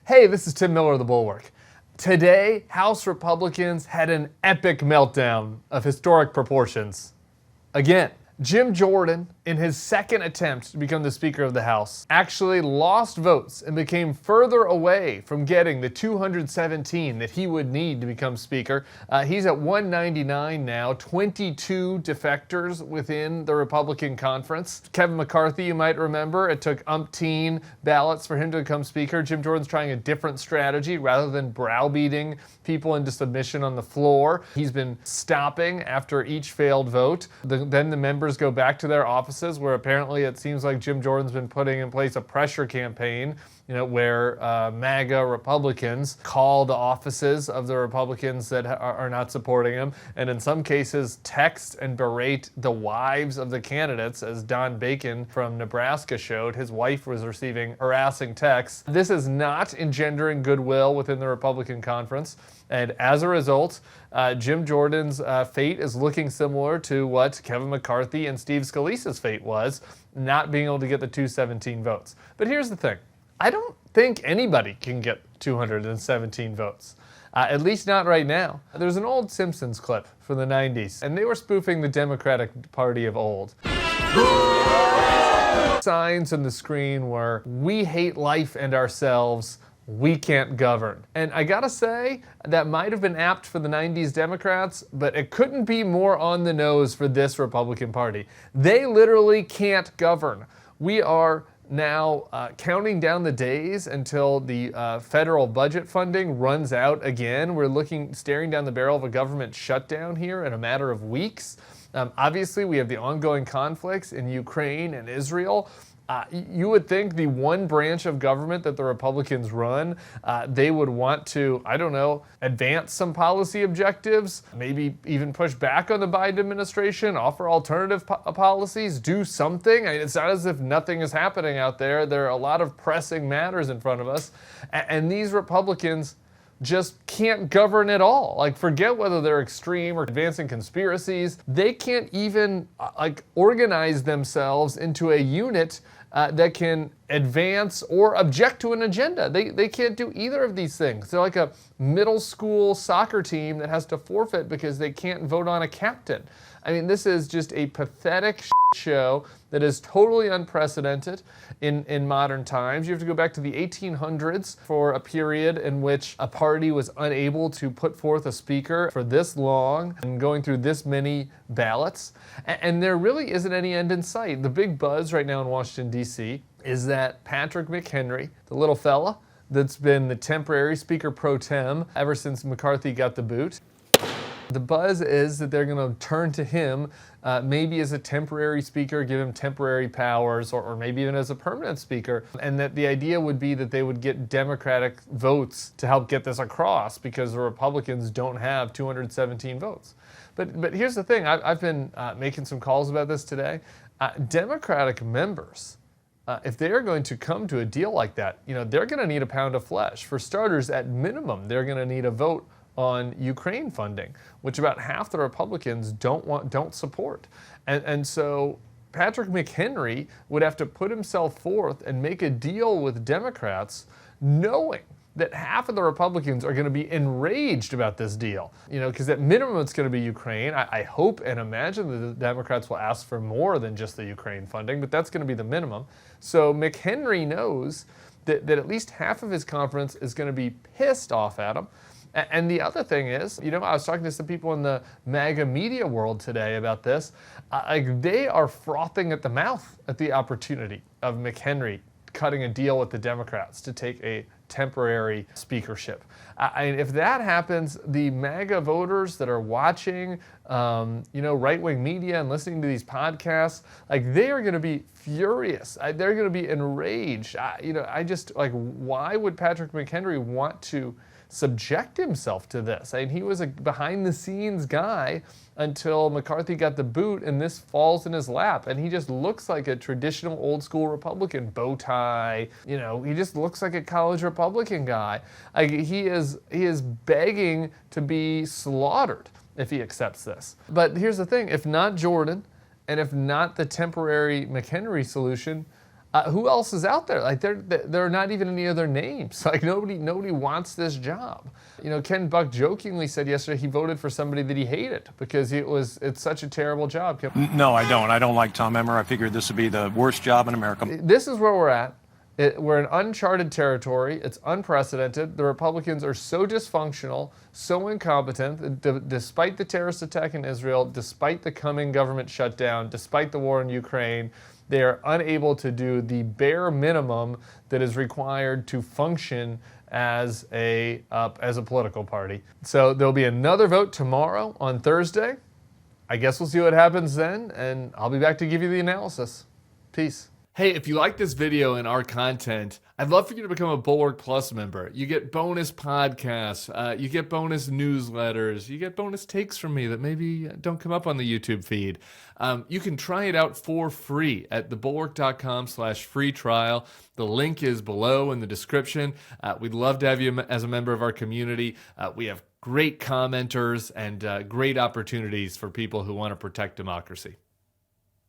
Hey, this is Tim Miller of the Bulwark. Today, House Republicans had an epic meltdown of historic proportions. Again, Jim Jordan, in his second attempt to become the Speaker of the House, actually lost votes and became further away from getting the 217 that he would need to become Speaker. He's at 199 now, 22 defectors within the Republican conference. Kevin McCarthy, you might remember, it took umpteen ballots for him to become Speaker. Jim Jordan's trying a different strategy. Rather than browbeating people into submission on the floor, he's been stopping after each failed vote. Then the members go back to their offices, where apparently it seems like Jim Jordan's been putting in place a pressure campaign, where MAGA Republicans call the offices of the Republicans that are not supporting him, and in some cases text and berate the wives of the candidates, as Don Bacon from Nebraska showed. His wife was receiving harassing texts. This is not engendering goodwill within the Republican conference, and as a result, Jim Jordan's fate is looking similar to what Kevin McCarthy and Steve Scalise's fate was, not being able to get the 217 votes. But here's the thing. I don't think anybody can get 217 votes. At least not right now. There's an old Simpsons clip from the 90s, and they were spoofing the Democratic Party of old. Signs on the screen were, "We hate life and ourselves. We can't govern." And I gotta say, that might have been apt for the 90s Democrats, but it couldn't be more on the nose for this Republican Party. They literally can't govern. We are now counting down the days until the federal budget funding runs out again. We're staring down the barrel of a government shutdown here in a matter of weeks. Obviously, we have the ongoing conflicts in Ukraine and Israel. You would think the one branch of government that the Republicans run, they would want to, advance some policy objectives, maybe even push back on the Biden administration, offer alternative policies, do something. It's not as if nothing is happening out there. There are a lot of pressing matters in front of us, and these Republicans just can't govern at all. Forget whether they're extreme or advancing conspiracies. They can't even organize themselves into a unit that can advance or object to an agenda. They can't do either of these things. They're like a middle school soccer team that has to forfeit because they can't vote on a captain. This is just a pathetic show that is totally unprecedented in modern times. You have to go back to the 1800s for a period in which a party was unable to put forth a speaker for this long and going through this many ballots. And there really isn't any end in sight. The big buzz right now in Washington, D.C. is that Patrick McHenry, the little fella that's been the temporary Speaker pro tem ever since McCarthy got the boot, the buzz is that they're going to turn to him maybe as a temporary speaker, give him temporary powers, or maybe even as a permanent speaker, and that the idea would be that they would get Democratic votes to help get this across because the Republicans don't have 217 votes. But here's the thing. I've been making some calls about this today. Democratic members, if they are going to come to a deal like that, they're going to need a pound of flesh. For starters, at minimum, they're going to need a vote on Ukraine funding, which about half the Republicans don't support. And so Patrick McHenry would have to put himself forth and make a deal with Democrats, knowing that half of the Republicans are going to be enraged about this deal. Because at minimum it's going to be Ukraine. I hope and imagine that the Democrats will ask for more than just the Ukraine funding, but that's going to be the minimum. So McHenry knows that at least half of his conference is going to be pissed off at him. And the other thing is, I was talking to some people in the MAGA media world today about this. They are frothing at the mouth at the opportunity of McHenry cutting a deal with the Democrats to take a temporary speakership. If that happens, the MAGA voters that are watching, right-wing media and listening to these podcasts, they are going to be furious. They're going to be enraged. Why would Patrick McHenry want to subject himself to this? He was a behind-the-scenes guy until McCarthy got the boot, and this falls in his lap. And he just looks like a traditional old-school Republican, bow tie. He just looks like a college Republican guy. He is begging to be slaughtered if he accepts this. But here's the thing: if not Jordan, and if not the temporary McHenry solution, Who else is out there? Like there are not even any other names. Like nobody wants this job. You know, Ken Buck jokingly said yesterday he voted for somebody that he hated because it's such a terrible job. No, I don't. I don't like Tom Emmer. I figured this would be the worst job in America. This is where we're at. We're in uncharted territory. It's unprecedented. The Republicans are so dysfunctional, so incompetent, despite the terrorist attack in Israel, despite the coming government shutdown, despite the war in Ukraine, they are unable to do the bare minimum that is required to function as a political party. So there'll be another vote tomorrow on Thursday. I guess we'll see what happens then, and I'll be back to give you the analysis. Peace. Hey, if you like this video and our content, I'd love for you to become a Bulwark Plus member. You get bonus podcasts, you get bonus newsletters, you get bonus takes from me that maybe don't come up on the YouTube feed. You can try it out for free at thebulwark.com/free trial. The link is below in the description. We'd love to have you as a member of our community. We have great commenters and great opportunities for people who want to protect democracy.